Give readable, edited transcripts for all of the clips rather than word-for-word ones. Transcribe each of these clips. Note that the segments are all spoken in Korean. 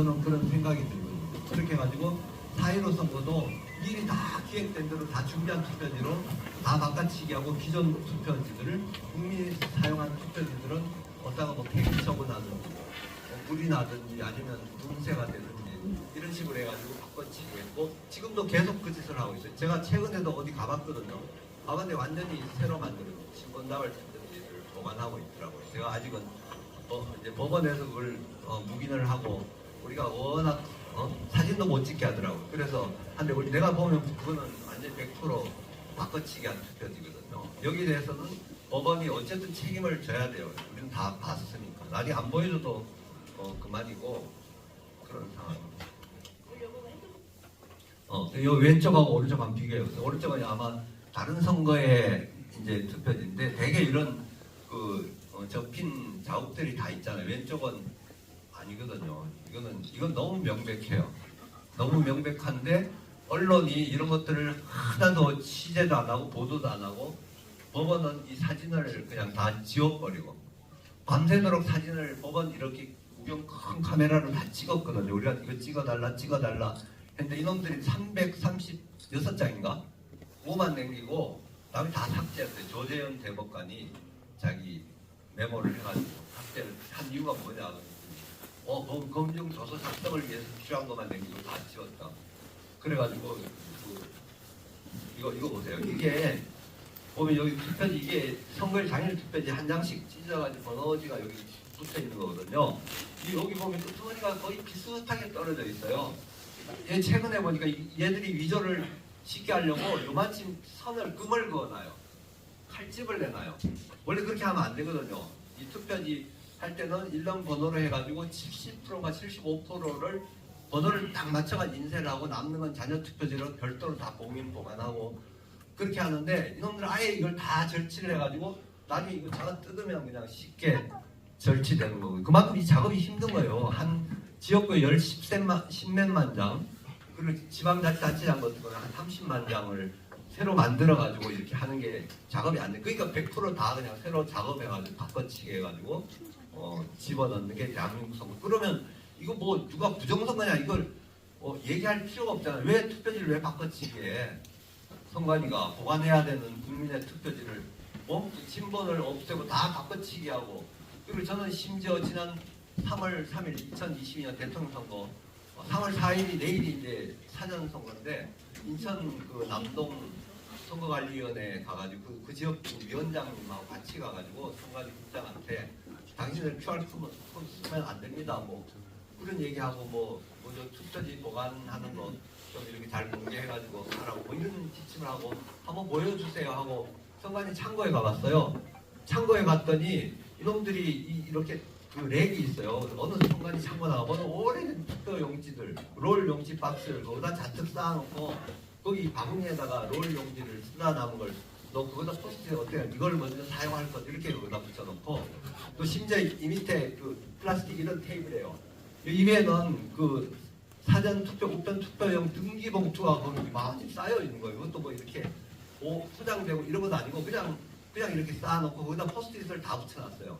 저는 그런 생각이 들거든요. 그렇게 해가지고 4.15 선거도 미리 다 기획된 대로 다 준비한 투표지로 다 바꿔치기 하고 기존 투표지들을 국민이 사용한 투표지들은 어디다가 뭐 폐기 처분하든지 불이 나든지 아니면 문세가 되든지 이런 식으로 해가지고 바꿔치기 했고 지금도 계속 그 짓을 하고 있어요. 제가 최근에도 어디 가봤거든요. 가봤는데 완전히 새로 만든 신권다발 투표지를 보관하고 있더라고요. 제가 아직은 이제 법원에서 그걸 묵인을 하고 우리가 워낙 사진도 못 찍게 하더라고요. 그래서 한데 내가 보면 그거는 완전히 100% 바꿔치기 한 투표지거든요. 여기에 대해서는 법원이 어쨌든 책임을 져야 돼요. 우리는 다 봤으니까. 나중에 안 보여줘도 그만이고 그런 상황입니다. 요 왼쪽하고 오른쪽하고 비교해보세요. 오른쪽은 아마 다른 선거의 이제 투표지인데 대개 이런 접힌 자국들이 다 있잖아요. 왼쪽은 아니거든요. 이건 너무 명백해요. 너무 명백한데 언론이 이런 것들을 하나도 취재도 안 하고 보도도 안 하고 법원은 이 사진을 그냥 다 지워버리고 밤새도록 사진을 법원 이렇게 구경 큰 카메라로 다 찍었거든요. 우리가 이거 찍어달라 했는데 이놈들이 336장인가? 그거만 남기고 다음에 다 삭제했어요. 조재현 대법관이 자기 메모를 해가지고 삭제를 한 이유가 뭐냐. 검증 조서 작성을 위해서 필요한 것만 남기고 다 지웠다. 그래가지고 이거 보세요. 이게 보면 여기 투표지 이게 선거일 당일 투표지 한 장씩 찢어가지고 번호지가 여기 붙어 있는 거거든요. 여기 보면 끄트머리가 거의 비슷하게 떨어져 있어요. 얘 최근에 보니까 얘들이 위조를 쉽게 하려고 요만큼 선을 금을 그어놔요. 칼집을 내놔요. 원래 그렇게 하면 안 되거든요. 이 투표지 할 때는 일련 번호로 해가지고 70%가 75%를 번호를 딱 맞춰가지고 인쇄를 하고 남는 건 잔여 투표지로 별도로 다 봉인 보관하고 그렇게 하는데 이놈들 아예 이걸 다 절치를 해가지고 나중에 이거 작업 뜯으면 그냥 쉽게 절치되는 거고 그만큼 이 작업이 힘든 거예요. 한 지역구에 10몇만 장 그리고 지방자치단체장 같은 거는 한 30만 장을 새로 만들어가지고 이렇게 하는 게 작업이 안 돼. 그러니까 100% 다 그냥 새로 작업해가지고 바꿔치기 해가지고 집어넣는 게 대한민국 선거. 그러면 이거 뭐 누가 부정선거냐 이걸 얘기할 필요가 없잖아요. 왜 투표지를 왜 바꿔치기 해? 선관위가 보관해야 되는 국민의 투표지를 친본을 없애고 다 바꿔치기 하고 그리고 저는 심지어 지난 3월 3일 2022년 대통령 선거 3월 4일이 내일이 이제 사전 선거인데 인천 그 남동 선거관리위원회 가가지고 그 지역구 위원장님하고 같이 가가지고 선관위 국장한테 당신들 QR 코드 쓰면 안 됩니다. 뭐 그런 얘기하고 뭐저 투표지 보관하는 거 좀 이렇게 잘 공개해가지고 하라고 뭐 이런 지침을 하고 한번 보여주세요 하고 선관위 창고에 가봤어요. 창고에 갔더니 이놈들이 이렇게 그 렉이 있어요. 어느 선관위 창고 나가보면 오래된 투표 용지들, 롤 용지 박스를 거기다 잔뜩 쌓아놓고 거기 바구니에다가 롤 용지를 쓰다 남은 걸 너 그거다 포스트에 어때요? 이걸 먼저 사용할 것 이렇게 거기다 붙여놓고 또 심지어 이 밑에 그 플라스틱 이런 테이블이에요. 이 위에는 그 사전 투표, 우편 투표용 등기 봉투가 거기 많이 쌓여 있는 거예요. 이것도 뭐 이렇게 포장되고 이런 건 아니고 그냥 이렇게 쌓아놓고 거기다 포스트잇을 다 붙여놨어요.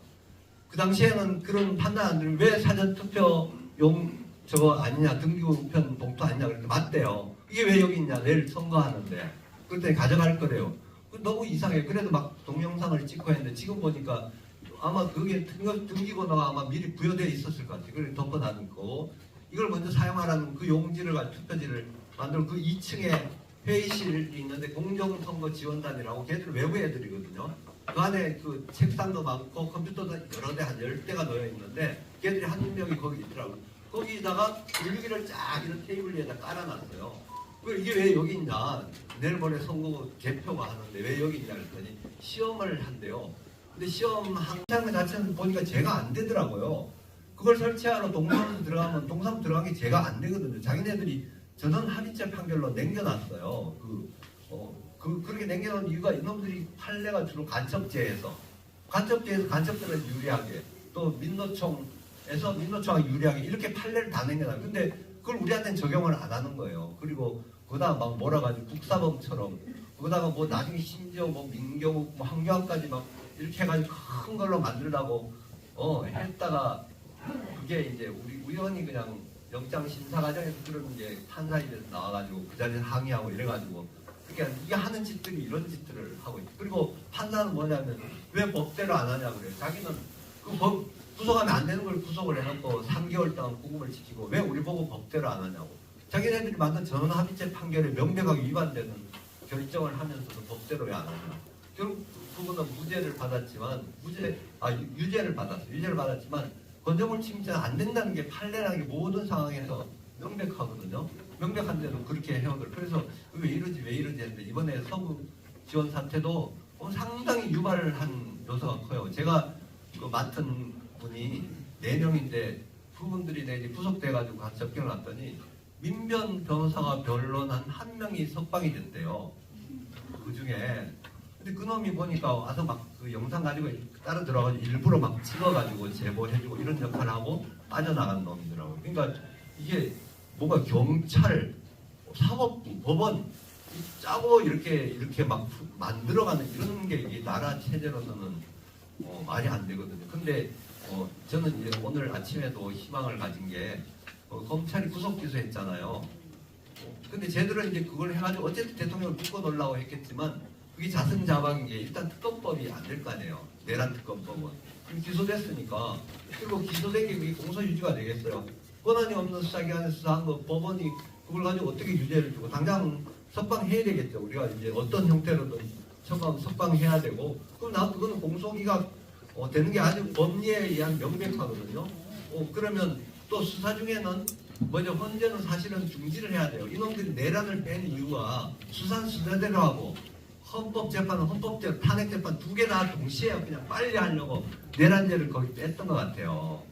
그 당시에는 그런 판단 안 들으면 왜 사전 투표용 저거 아니냐 등기 우편 봉투 아니냐 그랬더니 맞대요. 이게 왜 여기 있냐 내일 선거하는데 그랬더니 가져갈 거래요. 너무 이상해. 그래도 막 동영상을 찍고 했는데 지금 보니까 아마 그게 등기번호가 아마 미리 부여되어 있었을 것 같아요. 그래서 덮어놨는 거고 이걸 먼저 사용하라는 그 용지를 가지고 투표지를 만들고 그 2층에 회의실이 있는데 공정선거 지원단이라고 걔들 외부 애들이거든요. 그 안에 그 책상도 많고 컴퓨터도 여러 대 한 10대가 놓여 있는데 걔들이 한 명이 거기 있더라고요. 거기다가 일기를 쫙 이런 테이블 위에다 깔아놨어요. 이게 왜 여기 있냐? 내일 모레 선거 개표가 하는데 왜 여기 있냐 그랬더니 시험을 한대요. 근데 시험 항상 자체는 보니까 제가 안 되더라고요. 그걸 설치하러 동사무소 들어가면 동사무소 들어간 게 제가 안 되거든요. 자기네들이 전원 합의체 판결로 남겨놨어요. 그렇게 남겨놓은 이유가 이놈들이 판례가 주로 간첩죄에서 간첩들은 유리하게 또 민노총에서 민노총하고 유리하게 이렇게 판례를 다 남겨놔요. 근데 그걸 우리한테는 적용을 안 하는 거예요. 그리고 거기다가 막 몰아가지고 국사범처럼 거기다가 뭐 나중에 심지어 뭐 민경욱 뭐 황교안까지 막 이렇게 해가지고 큰 걸로 만들라고 했다가 그게 이제 우리 의원이 그냥 영장 심사 과정에서 그런 이제 판사님들 나와가지고 그 자리에 항의하고 이래가지고 그러니까 이게 하는 짓들이 이런 짓들을 하고 있고 그리고 판사는 뭐냐면 왜 법대로 안 하냐 그래요. 자기는 그 법 구속하면 안 되는 걸 구속을 해놓고 3개월 동안 구금을 지키고 왜 우리 보고 법대로 안 하냐고. 자기네들이 만든 전원합의체 판결에 명백하게 위반되는 결정을 하면서도 법대로 왜 안 하냐. 결국 그분은 무죄를 받았지만 유죄를 받았어요. 유죄를 받았지만 건조물 침입죄는 안 된다는 게 판례라는 게 모든 상황에서 명백하거든요. 명백한데도 그렇게 해오들. 그래서 왜 이러지 했는데 이번에 서구 지원 사태도 상당히 유발을 한 요소가 커요. 제가 그 맡은 분이 4명인데 그분들이 이제 구속돼가지고 같이 접견을 왔더니 민변 변호사가 변론한 1명이 석방이 됐대요. 그 중에. 근데 그놈이 보니까 와서 막 그 영상 가지고 따로 들어가지고 일부러 막 찍어가지고 제보해주고 이런 역할을 하고 빠져나간 놈이더라고요. 그러니까 이게 뭔가 경찰, 사법부, 법원 짜고 이렇게 막 만들어가는 이런 게 이게 나라 체제로서는 말이 안 되거든요. 근데 저는 이제 오늘 아침에도 희망을 가진 게 검찰이 구속 기소했잖아요. 근데 쟤들은 이제 그걸 해가지고 어쨌든 대통령을 묶어 놓으려고 했겠지만 그게 자승자박인 게 일단 특검법이 안 될 거 아니에요. 내란 특검법은. 기소됐으니까. 그리고 기소된 게 그게 공소유지가 되겠어요. 권한이 없는 수사기관에서 수사한 거 법원이 그걸 가지고 어떻게 유죄를 주고 당장 석방해야 되겠죠. 우리가 이제 어떤 형태로든 석방해야 되고 그럼 그거는 공소기각 되는 게 아주 법리에 의한 명백하거든요. 그러면 또 수사 중에는 먼저 헌재는 사실은 중지를 해야 돼요. 이놈들이 내란을 뺀 이유가 수사는 수사대로 하고 헌법재판은 헌법재판, 탄핵재판 2개나 동시에 그냥 빨리 하려고 내란죄를 거의 뺐던 것 같아요.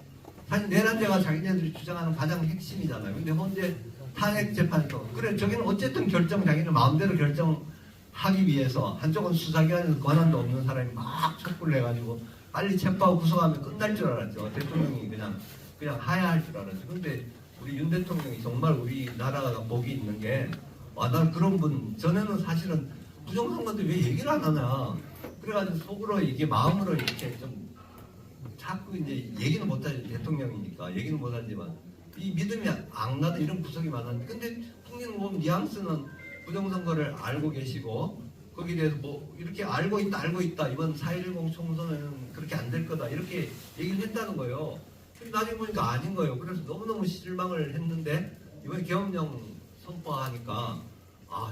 사실 내란죄가 자기네들이 주장하는 가장 핵심이잖아요. 근데 헌재 탄핵재판도 그래 저기는 어쨌든 자기는 마음대로 결정하기 위해서 한쪽은 수사기관에서 권한도 없는 사람이 막 촉구를 해가지고 빨리 체포하고 구속하면 끝날 줄 알았죠. 대통령이 그냥 하야할 줄 알았죠. 근데 우리 윤 대통령이 정말 우리나라가 복이 있는 게 난 그런 분 전에는 사실은 부정선거인데 왜 얘기를 안 하나. 그래가지고 속으로 이게 마음으로 이렇게 좀 자꾸 이제 얘기는 못하죠. 대통령이니까 얘기는 못하지만 이 믿음이 안 나도 이런 구석이 많았는데 근데 통일은 보면 뉘앙스는 부정선거를 알고 계시고 거기에 대해서 뭐 이렇게 알고 있다 이번 4.10 총선은 그렇게 안 될 거다 이렇게 얘기를 했다는 거예요. 근데 나중에 보니까 아닌 거예요. 그래서 너무너무 실망을 했는데 이번에 계엄령 선포하니까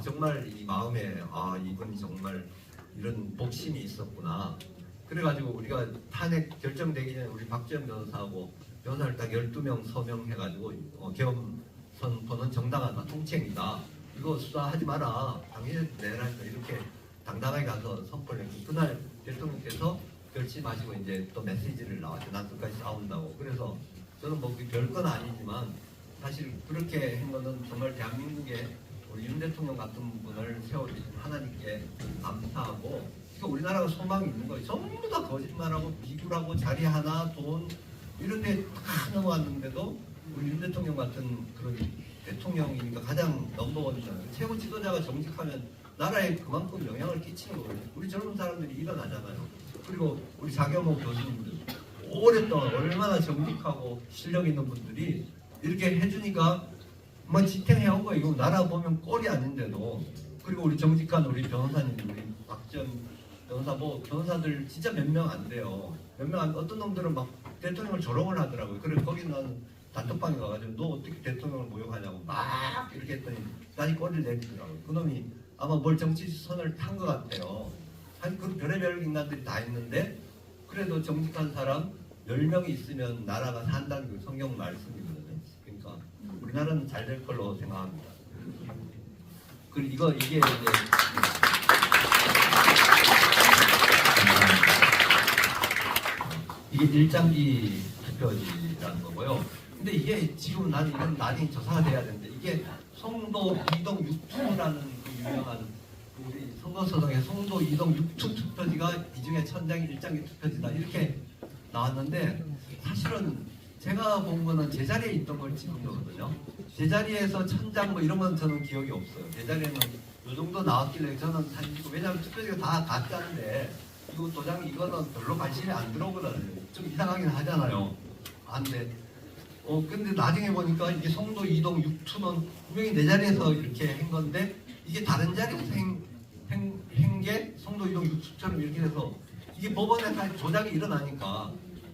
정말 이 마음에 이분이 정말 이런 복심이 있었구나. 그래가지고 우리가 탄핵 결정되기 전에 우리 박지원 변호사하고 변호사를 딱 12명 서명해가지고 계엄 선포는 정당하다, 통칭이다. 이거 수사하지 마라. 당연히 내라니까 이렇게 당당하게 가서 선포를 했고 그날 대통령께서 결심하시고 이제 또 메시지를 나왔죠. 난 끝까지 싸운다고. 그래서 저는 뭐 별건 아니지만 사실 그렇게 한 거는 정말 대한민국의 우리 윤 대통령 같은 분을 세워주신 하나님께 감사하고 그러니까 우리나라가 소망이 있는 거예요. 전부 다 거짓말하고 비굴하고 자리 하나 돈 이런 데 다 넘어왔는데도 우리 윤 대통령 같은 그런 대통령이니까 가장 넘버원이잖아요. 최고 지도자가 정직하면 나라에 그만큼 영향을 끼치는 거거든요. 우리 젊은 사람들이 일어나잖아요. 그리고 우리 자경호 교수님들 오랫동안 얼마나 정직하고 실력 있는 분들이 이렇게 해주니까 뭐 지탱해온 거예요. 이거 나라 보면 꼴이 아닌데도. 그리고 우리 정직한 우리 변호사님, 우리 박지원 변호사, 변호사들 진짜 몇 명 안 돼요. 어떤 놈들은 막 대통령을 조롱을 하더라고요. 그래서 거기는 단톡방에 가가지고 너 어떻게 대통령을 모욕하냐고 막 이렇게 했더니 다시 꼬리를 내리더라고요. 그놈이 아마 뭘 정치 선을 탄 것 같아요. 사실 그 별의별 인간들이 다 있는데 그래도 정직한 사람 10명이 있으면 나라가 산다는 그 성경 말씀이거든요. 그러니까 우리나라는 잘 될 걸로 생각합니다. 그리고 이게 이제 이게 일장기 투표지라는 거고요. 근데 이게 지금 난 이런 난이 조사가 돼야 되는데 이게 송도 이동 6투라는 그 유명한 우리 선거서동에 송도 이동 6투 투표지가 이 중에 천장이 일장기 투표지다 이렇게 나왔는데 사실은 제가 본 거는 제자리에 있던 걸 찍은 거거든요. 제자리에서 천장 뭐 이런 건 저는 기억이 없어요. 제자리에는 이 정도 나왔길래 저는 사진 찍고 왜냐하면 투표지가 다 가짜인데 이거 도장 이거는 별로 관심이 안 들어오거든요. 좀 이상하긴 하잖아요. 근데 근데 나중에 보니까 이게 송도 이동 6투는 분명히 내 자리에서 이렇게 한 건데 이게 다른 자리에서 한게 송도 이동 6투처럼 이렇게 돼서 이게 법원에 조작이 일어나니까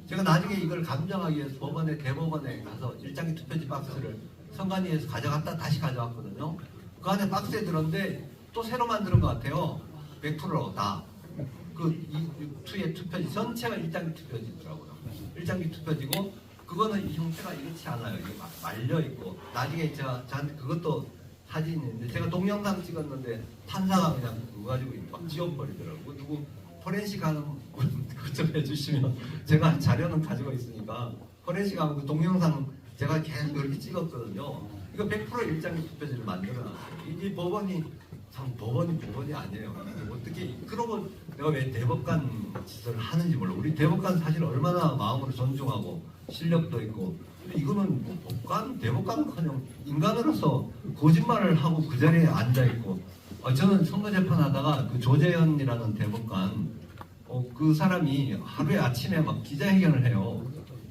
제가 나중에 이걸 감정하기 위해서 법원에 대법원에 가서 일장기 투표지 박스를 선관위에서 가져갔다 다시 가져왔거든요. 그 안에 박스에 들었는데 또 새로 만드는 것 같아요. 100% 다. 그 2투의 투표지 전체가 일장기 투표지더라고요. 일장기 투표지고 그거는 이 형태가 이렇지 않아요. 이게 막 말려 있고 나중에 저한테 그것도 사진이 있는데 제가 동영상 찍었는데 판사가 그냥 그거 가지고 막 지워버리더라고요. 누구 포렌식 하는 분 그것 좀 해주시면 제가 자료는 가지고 있으니까 포렌식 하면 그 동영상 제가 계속 그렇게 찍었거든요. 이거 100% 일장기 투표지를 만들어놨어요. 이 법원이 참 법원이 아니에요. 어떻게 그러고 내가 왜 대법관 짓을 하는지 몰라. 우리 대법관 사실 얼마나 마음으로 존중하고 실력도 있고 이거는 뭐 대법관은커녕 인간으로서 거짓말을 하고 그 자리에 앉아 있고 저는 선거 재판하다가 그 조재현이라는 대법관 그 사람이 하루에 아침에 막 기자회견을 해요.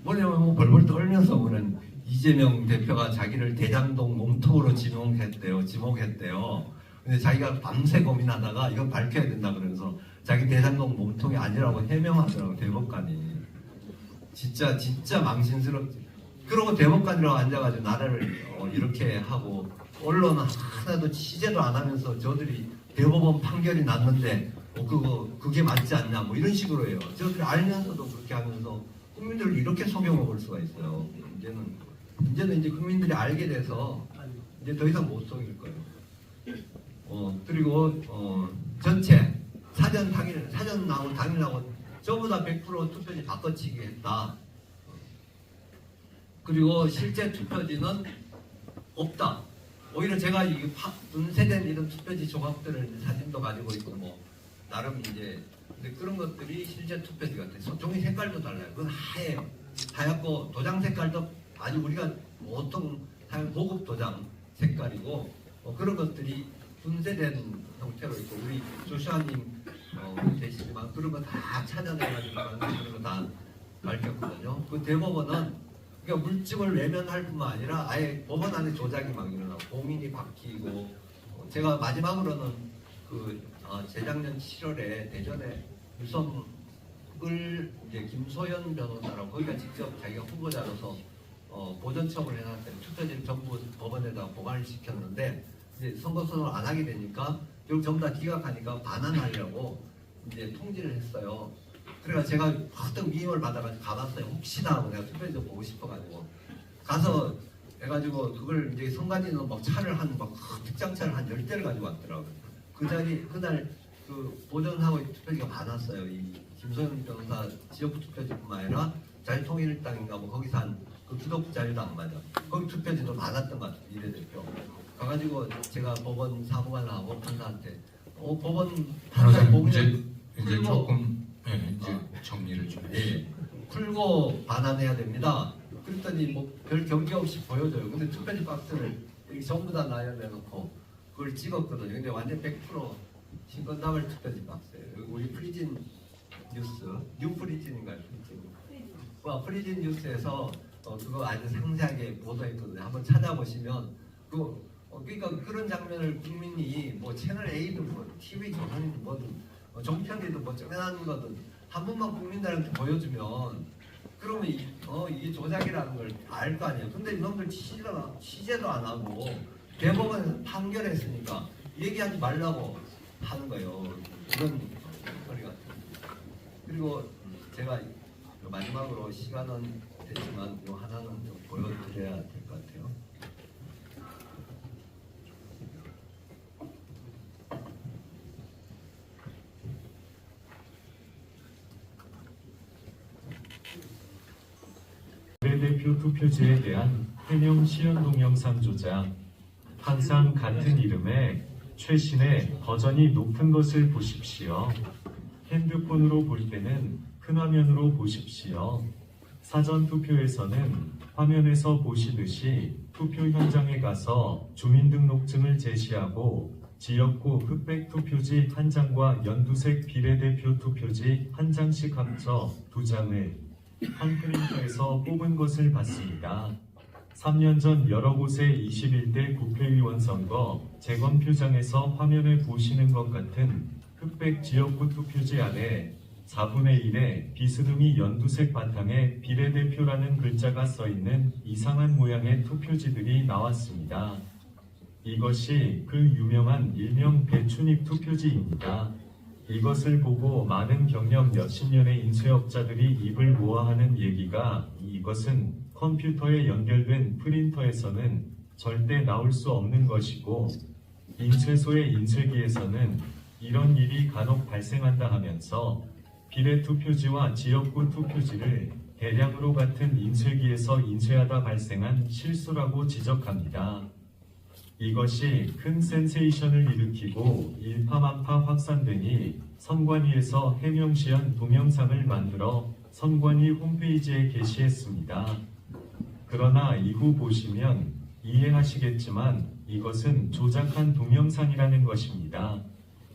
뭐냐면 뭐 벌벌 떨면서 그는 이재명 대표가 자기를 대장동 몸통으로 지목했대요. 근데 자기가 밤새 고민하다가 이건 밝혀야 된다 그러면서 자기 대장동 몸통이 아니라고 해명하더라고 대법관이. 진짜 망신스럽지. 그러고 대법관이라고 앉아가지고 나라를 이렇게 하고 언론 하나도 취재도 안 하면서 저들이 대법원 판결이 났는데 그게 맞지 않냐 뭐 이런 식으로 해요. 저들이 알면서도 그렇게 하면서 국민들을 이렇게 속여먹을 수가 있어요. 이제는 이제 국민들이 알게 돼서 이제 더 이상 못 속일 거예요. 그리고 전체 사전 나오고 당일 나오고 전부 다 100% 투표지 바꿔치기 했다. 그리고 실제 투표지는 없다. 오히려 제가 이 분쇄된 이런 투표지 조각들을 사진도 가지고 있고 뭐 나름 이제 근데 그런 것들이 실제 투표지 같아요. 종이 색깔도 달라요. 그건 하얘요. 하얗고 도장 색깔도 아주 우리가 보통 사용 고급 도장 색깔이고 그런 것들이 분쇄된 형태로 있고 우리 조슈아님 계시지만 그런 거 다 찾아내가지고 그런 거 다 밝혔거든요. 그 대법원은 그러니까 물증을 외면할 뿐만 아니라 아예 법원 안에 조작이 막 일어나고 공인이 바뀌고 제가 마지막으로는 재작년 7월에 대전에 유성을 이제 김소연 변호사라고 거기가 직접 자기가 후보자로서 보전청을 해놨어요. 투표지를 전부 법원에다 보관을 시켰는데 이제 선거선언을 안 하게 되니까 결국 전부 다 기각하니까 반환하려고 이제 통지를 했어요. 그래서 제가 어떤 미임을 받아가지고 가봤어요. 혹시나 내가 투표지도 보고 싶어가지고 가서 해가지고 그걸 이제 선관위는 막 차를 특장차를 한 10대를 가지고 왔더라고요. 그날 그 보전하고 투표지가 많았어요. 이 김소영 변호사 지역구 투표지뿐만 아니라 자유통일당인가 뭐 거기서 한 그 기독자유당 맞아. 거기 투표지도 많았던 것 같아요. 비례대표. 가가지고 제가 법원 사무관을 하고 판사한테 법원 판사 보기는 이제 조금 이제 정리를 좀 해주세요. 풀고 반환해야 됩니다. 그랬더니 뭐 별 경계 없이 보여줘요. 근데 투표지 박스를 여기 전부 다 나열해놓고 그걸 찍었거든요. 근데 완전 100% 신건담을 투표지 박스예요. 여기 우리 프리진 뉴스, 뉴 프리진인가요? 프리진 뉴스에서 그거 아주 상세하게 보도했거든요. 한번 찾아보시면 그러니까 그런 장면을 국민이 뭐 채널 A든 뭐 TV 조선이든 뭐든 종편이든 뭐 쪼매난 거든 한 번만 국민들한테 보여주면 그러면 이게 조작이라는 걸 알 거 아니에요. 근데 이놈들 취재도 안 하고 대법원에서 판결했으니까 얘기하지 말라고 하는 거예요. 그런 소리 같아요. 그리고 제가 마지막으로 시간은 됐지만 이 하나는 좀 보여드려야 될 것 같아요. 비례대표 투표지에 대한 해명 시연 동영상 조작. 항상 같은 이름의 최신의 버전이 높은 것을 보십시오. 핸드폰으로 볼 때는 큰 화면으로 보십시오. 사전 투표에서는 화면에서 보시듯이 투표 현장에 가서 주민등록증을 제시하고 지역구 흑백 투표지 한 장과 연두색 비례대표 투표지 한 장씩 합쳐 2장을 한 프린터에서 뽑은 것을 봤습니다. 3년 전 여러 곳의 21대 국회의원 선거 재검표장에서 화면에 보시는 것 같은 흑백 지역구 투표지 안에 4분의 1의 비스듬히 연두색 바탕에 비례대표라는 글자가 써있는 이상한 모양의 투표지들이 나왔습니다. 이것이 그 유명한 일명 배춘입 투표지입니다. 이것을 보고 많은 경력 몇십 년의 인쇄업자들이 입을 모아하는 얘기가 이것은 컴퓨터에 연결된 프린터에서는 절대 나올 수 없는 것이고 인쇄소의 인쇄기에서는 이런 일이 간혹 발생한다 하면서 비례투표지와 지역구 투표지를 대량으로 같은 인쇄기에서 인쇄하다 발생한 실수라고 지적합니다. 이것이 큰 센세이션을 일으키고 일파만파 확산되니 선관위에서 해명시한 동영상을 만들어 선관위 홈페이지에 게시했습니다. 그러나 이후 보시면 이해하시겠지만 이것은 조작한 동영상이라는 것입니다.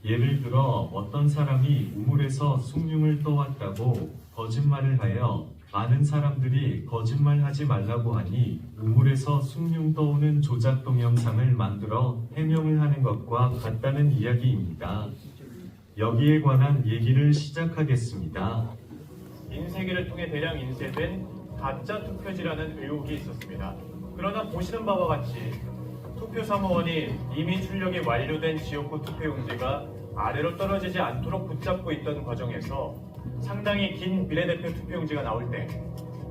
예를 들어 어떤 사람이 우물에서 숭늉을 떠왔다고 거짓말을 하여 많은 사람들이 거짓말하지 말라고 하니 우물에서 숭늉 떠오는 조작 동영상을 만들어 해명을 하는 것과 같다는 이야기입니다. 여기에 관한 얘기를 시작하겠습니다. 인쇄기를 통해 대량 인쇄된 가짜 투표지라는 의혹이 있었습니다. 그러나 보시는 바와 같이 투표 사무원이 이미 출력이 완료된 지역구 투표용지가 아래로 떨어지지 않도록 붙잡고 있던 과정에서 상당히 긴 비례대표 투표용지가 나올 때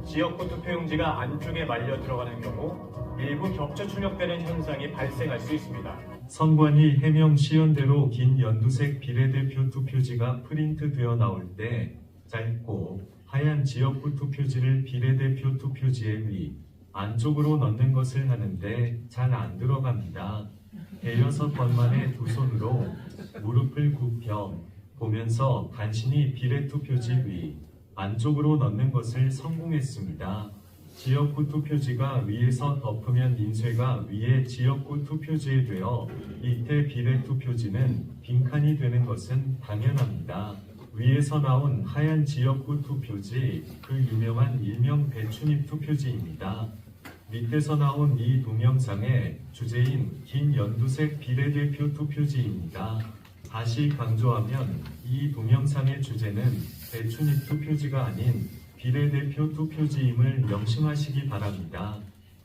지역구 투표용지가 안쪽에 말려 들어가는 경우 일부 겹쳐 출력되는 현상이 발생할 수 있습니다. 선관위 해명 시연대로 긴 연두색 비례대표 투표지가 프린트되어 나올 때 짧고 하얀 지역구 투표지를 비례대표 투표지에 위 안쪽으로 넣는 것을 하는데 잘 안 들어갑니다. 대여섯 번 만에 두 손으로 무릎을 굽혀 보면서 간신히 비례투표지 위 안쪽으로 넣는 것을 성공했습니다. 지역구 투표지가 위에서 덮으면 인쇄가 위에 지역구 투표지에 되어 밑에 비례투표지는 빈칸이 되는 것은 당연합니다. 위에서 나온 하얀 지역구 투표지, 그 유명한 일명 배춘입 투표지입니다. 밑에서 나온 이 동영상의 주제인 긴 연두색 비례대표 투표지입니다. 다시 강조하면 이 동영상의 주제는 배춘입 투표지가 아닌 비례대표 투표지임을 명심하시기 바랍니다.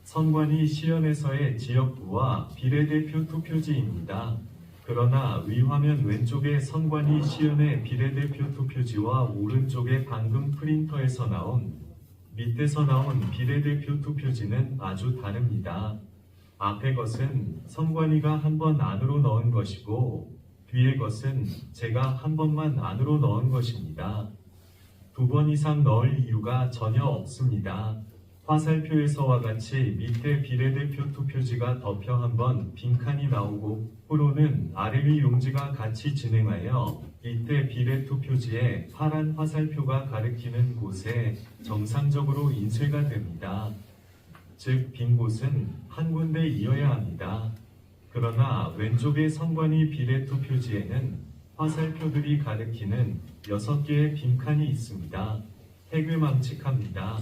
선관위 시연에서의 지역구와 비례대표 투표지입니다. 그러나 위 화면 왼쪽의 선관위 시연의 비례대표 투표지와 오른쪽의 방금 프린터에서 나온 밑에서 나온 비례대표 투표지는 아주 다릅니다. 앞의 것은 선관위가 한 번 안으로 넣은 것이고 뒤의 것은 제가 한 번만 안으로 넣은 것입니다. 두 번 이상 넣을 이유가 전혀 없습니다. 화살표에서와 같이 밑에 비례대표 투표지가 덮여 한번 빈칸이 나오고 후로는 아래 위 용지가 같이 진행하여 밑에 비례투표지에 파란 화살표가 가리키는 곳에 정상적으로 인쇄가 됩니다. 즉 빈 곳은 한 군데 이어야 합니다. 그러나 왼쪽의 선관위 비례투표지에는 화살표들이 가리키는 6개의 빈칸이 있습니다. 해괴망측합니다.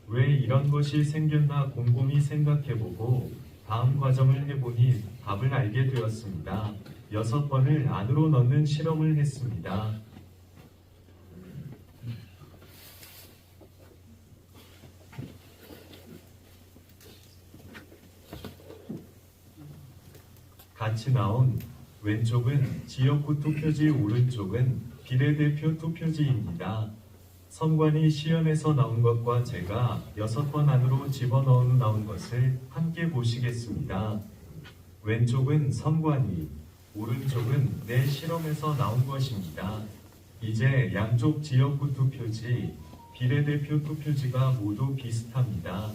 왜 이런 것이 생겼나 곰곰이 생각해보고 다음 과정을 해보니 답을 알게 되었습니다. 6번을 안으로 넣는 실험을 했습니다. 같이 나온 왼쪽은 지역구 투표지, 오른쪽은 비례대표 투표지입니다. 선관위 시연에서 나온 것과 제가 6번 안으로 집어넣어 나온 것을 함께 보시겠습니다. 왼쪽은 선관위, 오른쪽은 내 실험에서 나온 것입니다. 이제 양쪽 지역구 투표지, 비례대표 투표지가 모두 비슷합니다.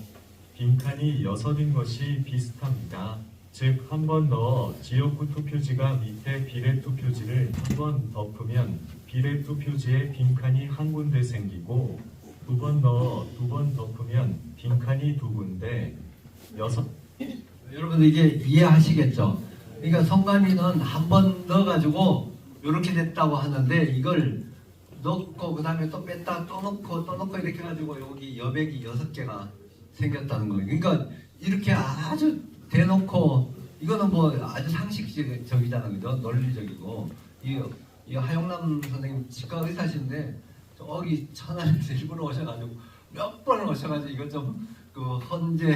빈칸이 6인 것이 비슷합니다. 즉, 한 번 넣어 지역구 투표지가 밑에 비례투표지를 한 번 덮으면 비례투표지에 빈칸이 한 군데 생기고 두 번 넣어 두 번 덮으면 빈칸이 두 군데, 6. 여러분들 이게 이해하시겠죠? 그러니까 선관위는 한 번 넣어가지고 이렇게 됐다고 하는데 이걸 넣고 그 다음에 또 뺐다 또 넣고 이렇게 해가지고 여기 여백이 6개가 생겼다는 거예요. 그러니까 이렇게 아주 대놓고 이거는 뭐 아주 상식적이잖아요, 그죠? 논리적이고 이 하용남 선생님 치과 의사신데 저기 천안에서 일부러 오셔가지고 몇 번을 오셔가지고 이것 좀 그 헌재